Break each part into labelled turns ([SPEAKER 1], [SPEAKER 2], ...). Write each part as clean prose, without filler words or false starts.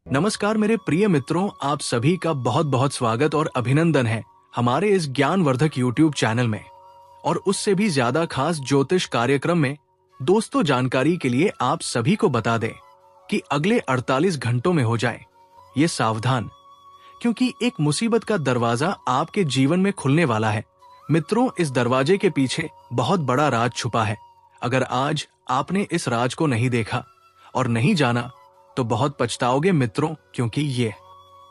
[SPEAKER 1] नमस्कार मेरे प्रिय मित्रों, आप सभी का बहुत बहुत स्वागत और अभिनंदन है हमारे इस ज्ञानवर्धक YouTube चैनल में और उससे भी ज्यादा खास ज्योतिष कार्यक्रम में। दोस्तों, जानकारी के लिए आप सभी को बता दें कि अगले 48 घंटों में हो जाए ये सावधान, क्योंकि एक मुसीबत का दरवाजा आपके जीवन में खुलने वाला है। मित्रों, इस दरवाजे के पीछे बहुत बड़ा राज छुपा है। अगर आज आपने इस राज को नहीं देखा और नहीं जाना तो बहुत पछताओगे मित्रों, क्योंकि ये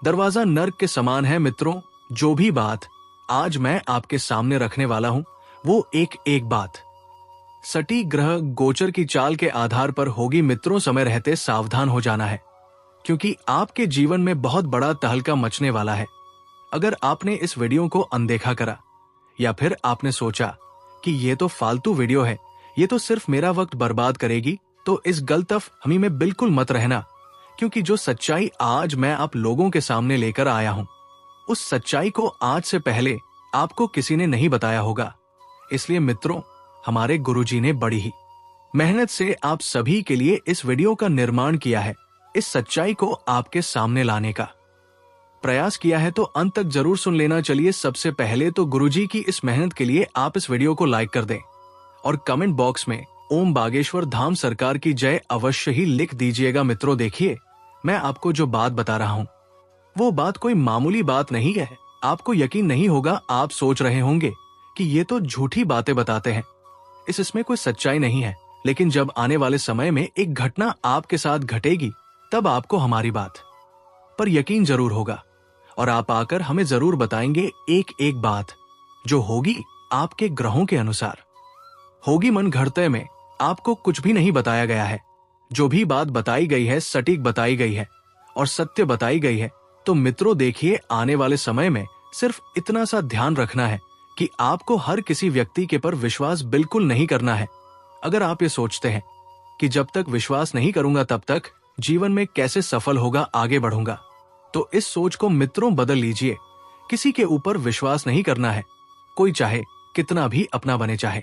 [SPEAKER 1] दरवाजा नर्क के समान है। मित्रों, जो भी बात आज मैं आपके सामने रखने वाला हूं वो एक एक बात सटीक ग्रह गोचर की चाल के आधार पर होगी। मित्रों, समय रहते सावधान हो जाना है, क्योंकि आपके जीवन में बहुत बड़ा तहलका मचने वाला है। अगर आपने इस वीडियो को अनदेखा करा या फिर आपने सोचा कि ये तो फालतू वीडियो है, ये तो सिर्फ मेरा वक्त बर्बाद करेगी, तो इस गलतफहमी में बिल्कुल मत रहना, क्योंकि जो सच्चाई आज मैं आप लोगों के सामने लेकर आया हूं, उस सच्चाई को आज से पहले आपको किसी ने नहीं बताया होगा। इसलिए मित्रों, हमारे गुरुजी ने बड़ी ही मेहनत से आप सभी के लिए इस वीडियो का निर्माण किया है। इस सच्चाई को आपके सामने लाने का प्रयास किया है, तो अंत तक जरूर सुन लेना। चलिए, सबसे पहले तो गुरुजी की इस मेहनत के लिए आप इस वीडियो को लाइक कर दें और कमेंट बॉक्स में ओम बागेश्वर धाम सरकार की जय अवश्य ही लिख दीजिएगा। मित्रों, देखिए, मैं आपको जो बात बता रहा हूं वो बात कोई मामूली बात नहीं है। आपको यकीन नहीं होगा, आप सोच रहे होंगे कि ये तो झूठी बातें बताते हैं, इसमें कोई सच्चाई नहीं है। लेकिन जब आने वाले समय में एक घटना आपके साथ घटेगी, तब आपको हमारी बात पर यकीन जरूर होगा और आप आकर हमें जरूर बताएंगे एक एक बात जो होगी आपके ग्रहों के अनुसार होगी। मन घड़ते में आपको कुछ भी नहीं बताया गया है। जो भी बात बताई गई है सटीक बताई गई है और सत्य बताई गई है। तो मित्रों, देखिए, आने वाले समय में सिर्फ इतना सा ध्यान रखना है कि आपको हर किसी व्यक्ति के पर विश्वास बिल्कुल नहीं करना है। अगर आप ये सोचते हैं कि जब तक विश्वास नहीं करूंगा तब तक जीवन में कैसे सफल होगा, आगे बढ़ूंगा, तो इस सोच को मित्रों बदल लीजिए। किसी के ऊपर विश्वास नहीं करना है। कोई चाहे कितना भी अपना बने, चाहे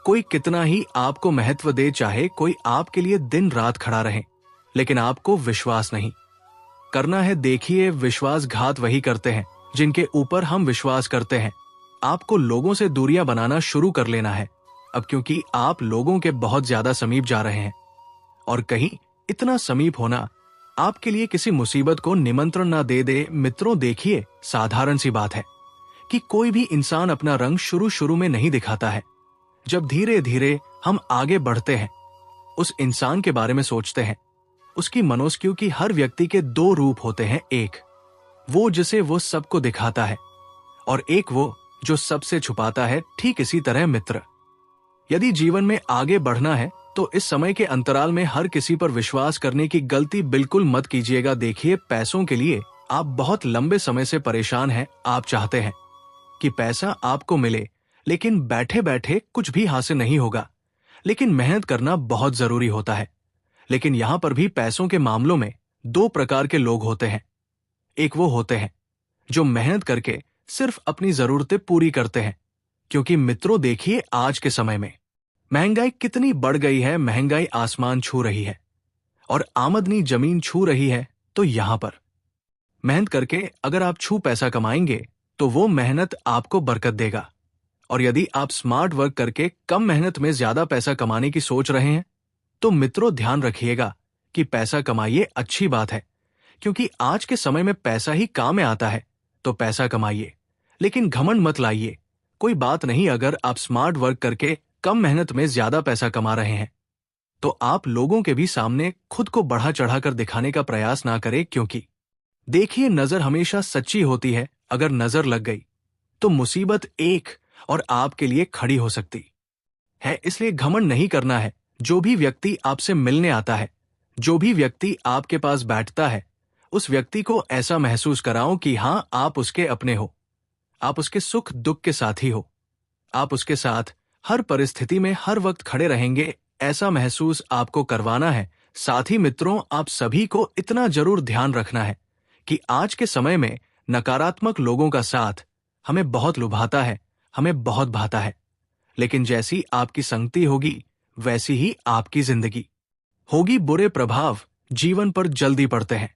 [SPEAKER 1] कोई कितना ही आपको महत्व दे, चाहे कोई आपके लिए दिन रात खड़ा रहे, लेकिन आपको विश्वास नहीं करना है। देखिए, विश्वासघात वही करते हैं जिनके ऊपर हम विश्वास करते हैं। आपको लोगों से दूरियां बनाना शुरू कर लेना है अब, क्योंकि आप लोगों के बहुत ज्यादा समीप जा रहे हैं और कहीं इतना समीप होना आपके लिए किसी मुसीबत को निमंत्रण ना दे दे। मित्रों, देखिए, साधारण सी बात है कि कोई भी इंसान अपना रंग शुरू शुरू में नहीं दिखाता है। जब धीरे धीरे हम आगे बढ़ते हैं, उस इंसान के बारे में सोचते हैं, उसकी मनोस्क्यू की हर व्यक्ति के दो रूप होते हैं। एक वो जिसे वो सबको दिखाता है और एक वो जो सबसे छुपाता है। ठीक इसी तरह मित्र, यदि जीवन में आगे बढ़ना है तो इस समय के अंतराल में हर किसी पर विश्वास करने की गलती बिल्कुल मत कीजिएगा। देखिए, पैसों के लिए आप बहुत लंबे समय से परेशान हैं। आप चाहते हैं कि पैसा आपको मिले, लेकिन बैठे बैठे कुछ भी हासिल नहीं होगा। लेकिन मेहनत करना बहुत जरूरी होता है। लेकिन यहां पर भी पैसों के मामलों में दो प्रकार के लोग होते हैं। एक वो होते हैं जो मेहनत करके सिर्फ अपनी जरूरतें पूरी करते हैं, क्योंकि मित्रों, देखिए, आज के समय में महंगाई कितनी बढ़ गई है। महंगाई आसमान छू रही है और आमदनी जमीन छू रही है। तो यहां पर मेहनत करके अगर आप छू पैसा कमाएंगे तो वो मेहनत आपको बरकत देगा। और यदि आप स्मार्ट वर्क करके कम मेहनत में ज्यादा पैसा कमाने की सोच रहे हैं, तो मित्रों, ध्यान रखिएगा कि पैसा कमाइए, अच्छी बात है, क्योंकि आज के समय में पैसा ही काम में आता है। तो पैसा कमाइए, लेकिन घमंड मत लाइए। कोई बात नहीं, अगर आप स्मार्ट वर्क करके कम मेहनत में ज्यादा पैसा कमा रहे हैं, तो आप लोगों के भी सामने खुद को बढ़ा चढ़ाकर दिखाने का प्रयास ना करें, क्योंकि देखिए, नजर हमेशा सच्ची होती है। अगर नजर लग गई तो मुसीबत एक और आपके लिए खड़ी हो सकती है। इसलिए घमंड नहीं करना है। जो भी व्यक्ति आपसे मिलने आता है, जो भी व्यक्ति आपके पास बैठता है, उस व्यक्ति को ऐसा महसूस कराओ कि हां, आप उसके अपने हो, आप उसके सुख दुख के साथी हो, आप उसके साथ हर परिस्थिति में हर वक्त खड़े रहेंगे। ऐसा महसूस आपको करवाना है। साथ ही मित्रों, आप सभी को इतना जरूर ध्यान रखना है कि आज के समय में नकारात्मक लोगों का साथ हमें बहुत लुभाता है, हमें बहुत भाता है। लेकिन जैसी आपकी संगति होगी, वैसी ही आपकी जिंदगी होगी। बुरे प्रभाव जीवन पर जल्दी पड़ते हैं।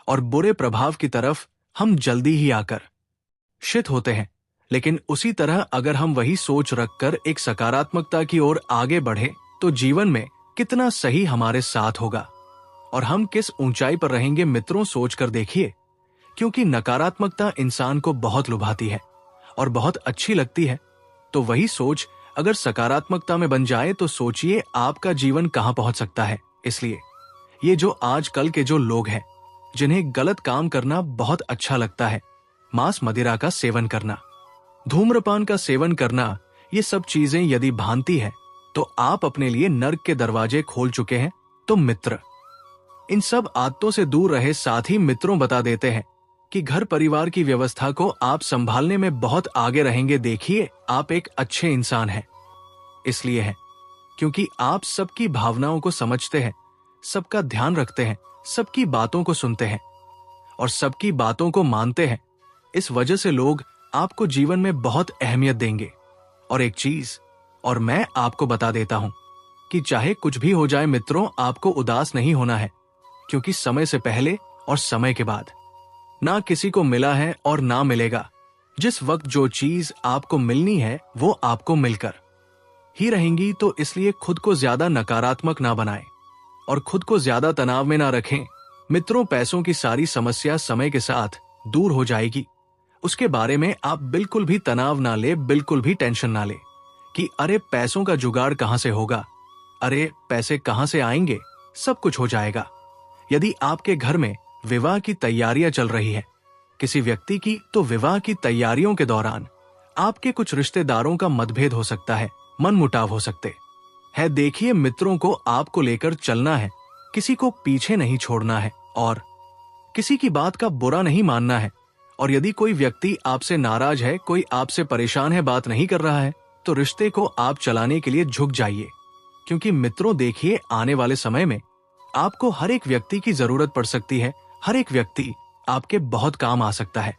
[SPEAKER 1] और बुरे प्रभाव की तरफ हम जल्दी ही आकर्षित होते हैं। लेकिन उसी तरह अगर हम वही सोच रखकर एक सकारात्मकता की ओर आगे बढ़े तो जीवन में कितना सही हमारे साथ होगा और हम किस ऊंचाई पर रहेंगे मित्रों, सोचकर देखिए। क्योंकि नकारात्मकता इंसान को बहुत लुभाती है और बहुत अच्छी लगती है, तो वही सोच अगर सकारात्मकता में बन जाए तो सोचिए आपका जीवन कहां पहुंच सकता है। इसलिए ये जो आजकल के जो लोग हैं जिन्हें गलत काम करना बहुत अच्छा लगता है, मांस मदिरा का सेवन करना, धूम्रपान का सेवन करना, ये सब चीजें यदि भांति है तो आप अपने लिए नर्क के दरवाजे खोल चुके हैं। तो मित्र, इन सब आदतों से दूर रहे। साथ ही मित्रों बता देते हैं कि घर परिवार की व्यवस्था को आप संभालने में बहुत आगे रहेंगे। देखिए, आप एक अच्छे इंसान हैं, इसलिए है क्योंकि आप सबकी भावनाओं को समझते हैं, सबका ध्यान रखते हैं, सबकी बातों को सुनते हैं और सबकी बातों को मानते हैं। इस वजह से लोग आपको जीवन में बहुत अहमियत देंगे। और एक चीज और मैं आपको बता देता हूं कि चाहे कुछ भी हो जाए मित्रों, आपको उदास नहीं होना है, क्योंकि समय से पहले और समय के बाद ना किसी को मिला है और ना मिलेगा। जिस वक्त जो चीज आपको मिलनी है वो आपको मिलकर ही रहेंगी। तो इसलिए खुद को ज्यादा नकारात्मक ना बनाएं और खुद को ज्यादा तनाव में ना रखें। मित्रों, पैसों की सारी समस्या समय के साथ दूर हो जाएगी। उसके बारे में आप बिल्कुल भी तनाव ना ले, बिल्कुल भी टेंशन ना ले कि अरे पैसों का जुगाड़ कहां से होगा, अरे पैसे कहां से आएंगे। सब कुछ हो जाएगा। यदि आपके घर में विवाह की तैयारियां चल रही है किसी व्यक्ति की, तो विवाह की तैयारियों के दौरान आपके कुछ रिश्तेदारों का मतभेद हो सकता है, मनमुटाव हो सकते हैं। देखिए मित्रों, को आपको लेकर चलना है, किसी को पीछे नहीं छोड़ना है और किसी की बात का बुरा नहीं मानना है। और यदि कोई व्यक्ति आपसे नाराज है, कोई आपसे परेशान है, बात नहीं कर रहा है, तो रिश्ते को आप चलाने के लिए झुक जाइए। क्योंकि मित्रों देखिए, आने वाले समय में आपको हर एक व्यक्ति की जरूरत पड़ सकती है, हर एक व्यक्ति आपके बहुत काम आ सकता है।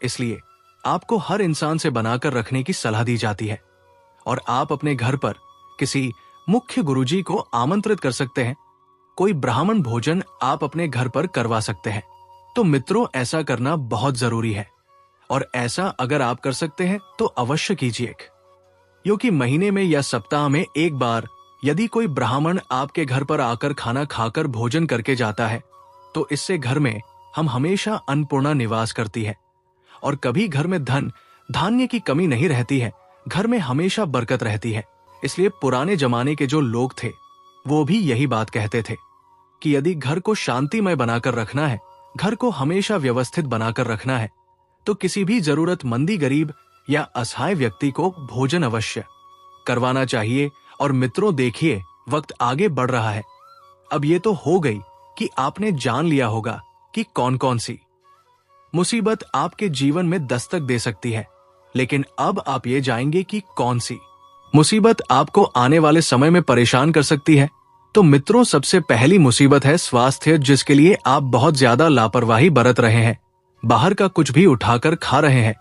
[SPEAKER 1] इसलिए आपको हर इंसान से बनाकर रखने की सलाह दी जाती है। और आप अपने घर पर किसी मुख्य गुरुजी को आमंत्रित कर सकते हैं, कोई ब्राह्मण भोजन आप अपने घर पर करवा सकते हैं। तो मित्रों, ऐसा करना बहुत जरूरी है और ऐसा अगर आप कर सकते हैं तो अवश्य कीजिए। क्योंकि महीने में या सप्ताह में एक बार यदि कोई ब्राह्मण आपके घर पर आकर खाना खाकर भोजन करके जाता है, तो इससे घर में हम हमेशा अन्नपूर्णा निवास करती है और कभी घर में धन धान्य की कमी नहीं रहती है, घर में हमेशा बरकत रहती है। इसलिए पुराने जमाने के जो लोग थे वो भी यही बात कहते थे कि यदि घर को शांतिमय बनाकर रखना है, घर को हमेशा व्यवस्थित बनाकर रखना है, तो किसी भी जरूरतमंदी गरीब या असहाय व्यक्ति को भोजन अवश्य करवाना चाहिए। और मित्रों देखिए, वक्त आगे बढ़ रहा है। अब ये तो हो गई कि आपने जान लिया होगा कि कौन कौन सी मुसीबत आपके जीवन में दस्तक दे सकती है, लेकिन अब आप ये जानेंगे कि कौन सी मुसीबत आपको आने वाले समय में परेशान कर सकती है। तो मित्रों, सबसे पहली मुसीबत है स्वास्थ्य, जिसके लिए आप बहुत ज्यादा लापरवाही बरत रहे हैं। बाहर का कुछ भी उठाकर खा रहे हैं,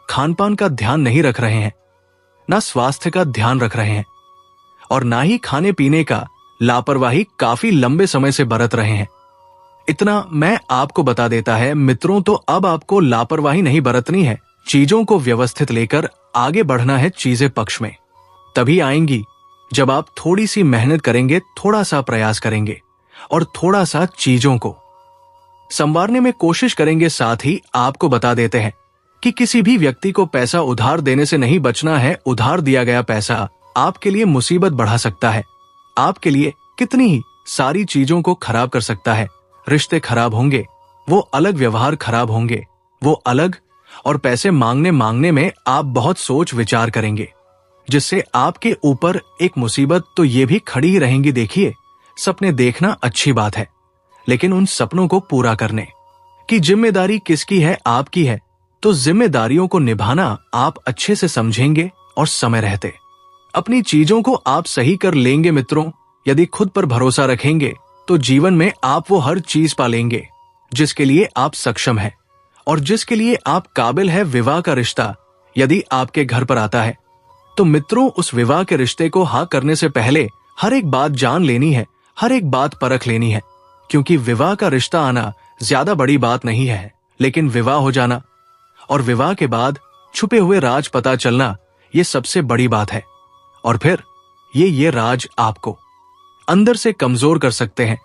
[SPEAKER 1] खान पान का ध्यान नहीं रख रहे हैं, ना स्वास्थ्य का ध्यान रख रहे हैं और ना ही खाने पीने का लापरवाही काफी लंबे समय से बरत रहे हैं। इतना मैं आपको बता देता है मित्रों, तो अब आपको लापरवाही नहीं बरतनी है, चीजों को व्यवस्थित लेकर आगे बढ़ना है। चीजें पक्ष में तभी आएंगी जब आप थोड़ी सी मेहनत करेंगे, थोड़ा सा प्रयास करेंगे और थोड़ा सा चीजों को संवारने में कोशिश करेंगे। साथ ही आपको बता देते हैं कि किसी भी व्यक्ति को पैसा उधार देने से नहीं बचना है। उधार दिया गया पैसा आपके लिए मुसीबत बढ़ा सकता है, आपके लिए कितनी ही सारी चीजों को खराब कर सकता है। रिश्ते खराब होंगे, वो अलग, व्यवहार खराब होंगे, वो अलग, और पैसे मांगने में आप बहुत सोच विचार करेंगे, जिससे आपके ऊपर एक मुसीबत तो ये भी खड़ी ही रहेंगी। देखिए, सपने देखना अच्छी बात है, लेकिन उन सपनों को पूरा करने की जिम्मेदारी किसकी है? आपकी है। तो जिम्मेदारियों को निभाना आप अच्छे से समझेंगे और समय रहते अपनी चीजों को आप सही कर लेंगे। मित्रों, यदि खुद पर भरोसा रखेंगे तो जीवन में आप वो हर चीज पालेंगे जिसके लिए आप सक्षम हैं और जिसके लिए आप काबिल है। विवाह का रिश्ता यदि आपके घर पर आता है तो मित्रों, उस विवाह के रिश्ते को हाँ करने से पहले हर एक बात जान लेनी है, हर एक बात परख लेनी है, क्योंकि विवाह का रिश्ता आना ज्यादा बड़ी बात नहीं है, लेकिन विवाह हो जाना और विवाह के बाद छुपे हुए राज पता चलना, ये सबसे बड़ी बात है। और फिर ये राज आपको अंदर से कमजोर कर सकते हैं,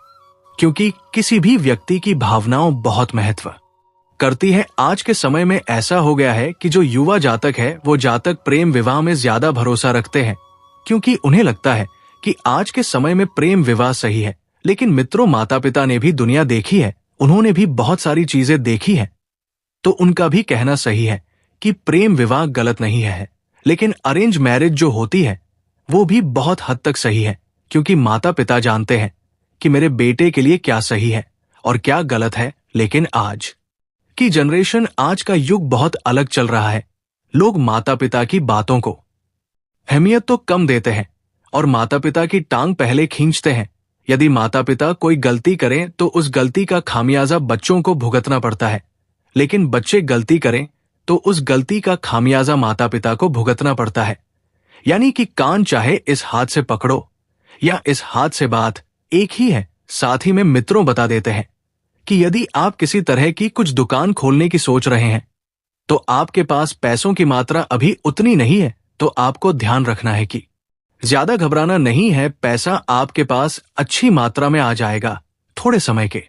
[SPEAKER 1] क्योंकि किसी भी व्यक्ति की भावनाओं बहुत महत्व करती है। आज के समय में ऐसा हो गया है कि जो युवा जातक है वो जातक प्रेम विवाह में ज्यादा भरोसा रखते हैं, क्योंकि उन्हें लगता है कि आज के समय में प्रेम विवाह सही है। लेकिन मित्रों, माता पिता ने भी दुनिया देखी है, उन्होंने भी बहुत सारी चीजें देखी हैं, तो उनका भी कहना सही है कि प्रेम विवाह गलत नहीं है। लेकिन अरेंज मैरिज जो होती है वो भी बहुत हद तक सही है, क्योंकि माता पिता जानते हैं कि मेरे बेटे के लिए क्या सही है और क्या गलत है। लेकिन आज की जनरेशन, आज का युग बहुत अलग चल रहा है। लोग माता पिता की बातों को अहमियत तो कम देते हैं और माता पिता की टांग पहले खींचते हैं। यदि माता पिता कोई गलती करें तो उस गलती का खामियाजा बच्चों को भुगतना पड़ता है, लेकिन बच्चे गलती करें तो उस गलती का खामियाजा माता पिता को भुगतना पड़ता है। यानी कि कान चाहे इस हाथ से पकड़ो या इस हाथ से बात एक ही है। साथ ही में मित्रों बता देते हैं कि यदि आप किसी तरह की कुछ दुकान खोलने की सोच रहे हैं तो आपके पास पैसों की मात्रा अभी उतनी नहीं है, तो आपको ध्यान रखना है कि ज्यादा घबराना नहीं है। पैसा आपके पास अच्छी मात्रा में आ जाएगा थोड़े समय के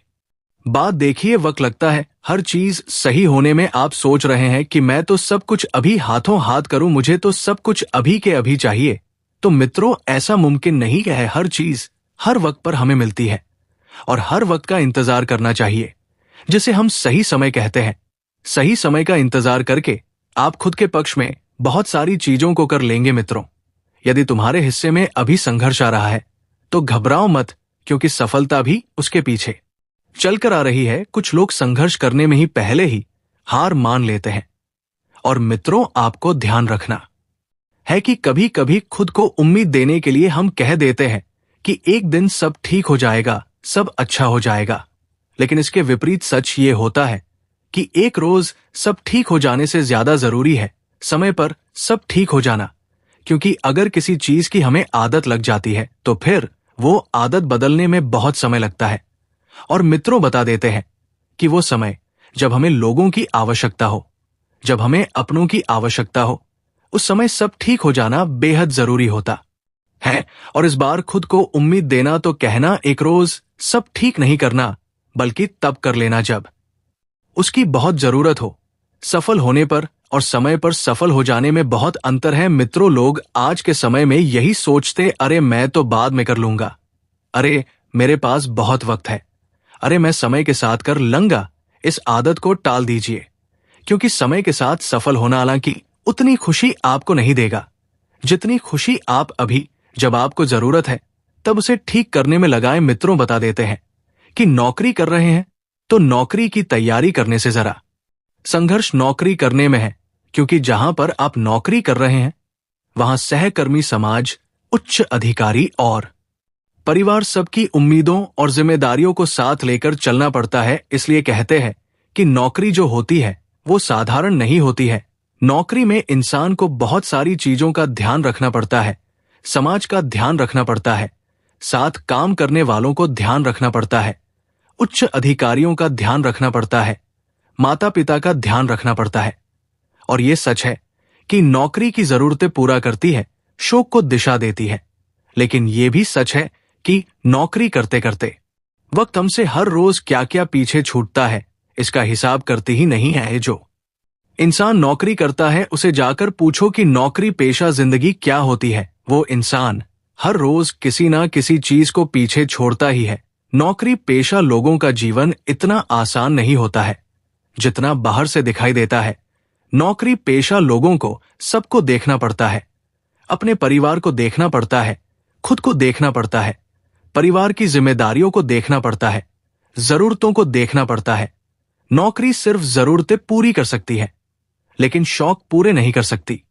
[SPEAKER 1] बाद। देखिए, वक्त लगता है हर चीज सही होने में। आप सोच रहे हैं कि मैं तो सब कुछ अभी हाथों हाथ करूं, मुझे तो सब कुछ अभी के अभी चाहिए। तो मित्रों, ऐसा मुमकिन नहीं है। हर चीज हर वक्त पर हमें मिलती है और हर वक्त का इंतजार करना चाहिए, जिसे हम सही समय कहते हैं। सही समय का इंतजार करके आप खुद के पक्ष में बहुत सारी चीजों को कर लेंगे। मित्रों, यदि तुम्हारे हिस्से में अभी संघर्ष आ रहा है तो घबराओ मत, क्योंकि सफलता भी उसके पीछे चलकर आ रही है। कुछ लोग संघर्ष करने में ही पहले ही हार मान लेते हैं। और मित्रों, आपको ध्यान रखना है कि कभी कभी खुद को उम्मीद देने के लिए हम कह देते हैं कि एक दिन सब ठीक हो जाएगा, सब अच्छा हो जाएगा। लेकिन इसके विपरीत सच ये होता है कि एक रोज सब ठीक हो जाने से ज्यादा जरूरी है समय पर सब ठीक हो जाना। क्योंकि अगर किसी चीज की हमें आदत लग जाती है तो फिर वो आदत बदलने में बहुत समय लगता है। और मित्रों बता देते हैं कि वो समय जब हमें लोगों की आवश्यकता हो, जब हमें अपनों की आवश्यकता हो, उस समय सब ठीक हो जाना बेहद जरूरी होता है। और इस बार खुद को उम्मीद देना तो कहना एक रोज सब ठीक नहीं करना, बल्कि तब कर लेना जब उसकी बहुत जरूरत हो। सफल होने पर और समय पर सफल हो जाने में बहुत अंतर है। मित्रों, लोग आज के समय में यही सोचते, अरे मैं तो बाद में कर लूंगा, अरे मेरे पास बहुत वक्त है, अरे मैं समय के साथ कर लूंगा। इस आदत को टाल दीजिए, क्योंकि समय के साथ सफल होना हालांकि उतनी खुशी आपको नहीं देगा जितनी खुशी आप अभी, जब आपको जरूरत है तब उसे ठीक करने में लगाएं। मित्रों बता देते हैं कि नौकरी कर रहे हैं तो नौकरी की तैयारी करने से जरा संघर्ष नौकरी करने में है, क्योंकि जहां पर आप नौकरी कर रहे हैं वहां सहकर्मी समाज, उच्च अधिकारी और परिवार सबकी उम्मीदों और जिम्मेदारियों को साथ लेकर चलना पड़ता है। इसलिए कहते हैं कि नौकरी जो होती है वो साधारण नहीं होती है। नौकरी में इंसान को बहुत सारी चीजों का ध्यान रखना पड़ता है, समाज का ध्यान रखना पड़ता है, साथ काम करने वालों को ध्यान रखना पड़ता है, उच्च अधिकारियों का ध्यान रखना पड़ता है, माता पिता का ध्यान रखना पड़ता है। और ये सच है कि नौकरी की जरूरतें पूरा करती है, शौक को दिशा देती है। लेकिन ये भी सच है कि नौकरी करते करते वक्त हमसे हर रोज क्या क्या पीछे छूटता है, इसका हिसाब करती ही नहीं है। जो इंसान नौकरी करता है उसे जाकर पूछो कि नौकरी पेशा जिंदगी क्या होती है। वो इंसान हर रोज किसी ना किसी चीज को पीछे छोड़ता ही है। नौकरी पेशा लोगों का जीवन इतना आसान नहीं होता है जितना बाहर से दिखाई देता है। नौकरी पेशा लोगों को सबको देखना पड़ता है, अपने परिवार को देखना पड़ता है, खुद को देखना पड़ता है, परिवार की जिम्मेदारियों को देखना पड़ता है, जरूरतों को देखना पड़ता है। नौकरी सिर्फ जरूरतें पूरी कर सकती है, लेकिन शौक पूरे नहीं कर सकती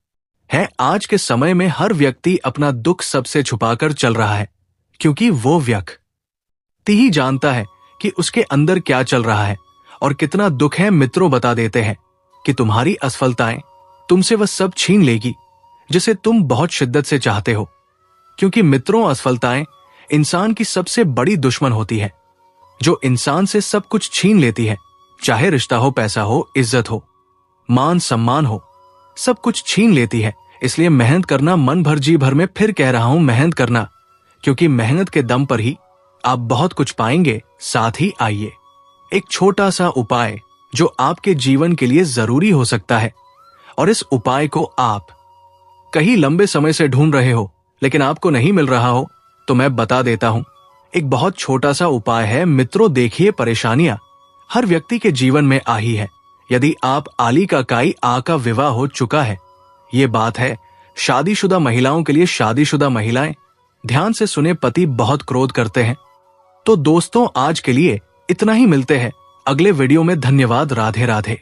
[SPEAKER 1] है। आज के समय में हर व्यक्ति अपना दुख सबसे छुपाकर चल रहा है, क्योंकि वो व्यक्ति ही जानता है कि उसके अंदर क्या चल रहा है और कितना दुख है। मित्रों बता देते हैं कि तुम्हारी असफलताएं तुमसे वह सब छीन लेगी जिसे तुम बहुत शिद्दत से चाहते हो। क्योंकि मित्रों, असफलताएं इंसान की सबसे बड़ी दुश्मन होती है। जो इंसान से सब कुछ छीन लेती है, चाहे रिश्ता हो, पैसा हो, इज्जत हो, मान सम्मान हो, सब कुछ छीन लेती है। इसलिए मेहनत करना, मन भर जी भर में फिर कह रहा हूं मेहनत करना, क्योंकि मेहनत के दम पर ही आप बहुत कुछ पाएंगे। साथ ही आइए एक छोटा सा उपाय जो आपके जीवन के लिए जरूरी हो सकता है, और इस उपाय को आप कहीं लंबे समय से ढूंढ रहे हो लेकिन आपको नहीं मिल रहा हो, तो मैं बता देता हूं। एक बहुत छोटा सा उपाय है मित्रों। देखिए, परेशानियां हर व्यक्ति के जीवन में आई है। यदि आप आली का काई आ का विवाह हो चुका है, ये बात है शादीशुदा महिलाओं के लिए। शादीशुदा महिलाएं ध्यान से सुने, पति बहुत क्रोध करते हैं। तो दोस्तों, आज के लिए इतना ही। मिलते हैं अगले वीडियो में। धन्यवाद। राधे राधे।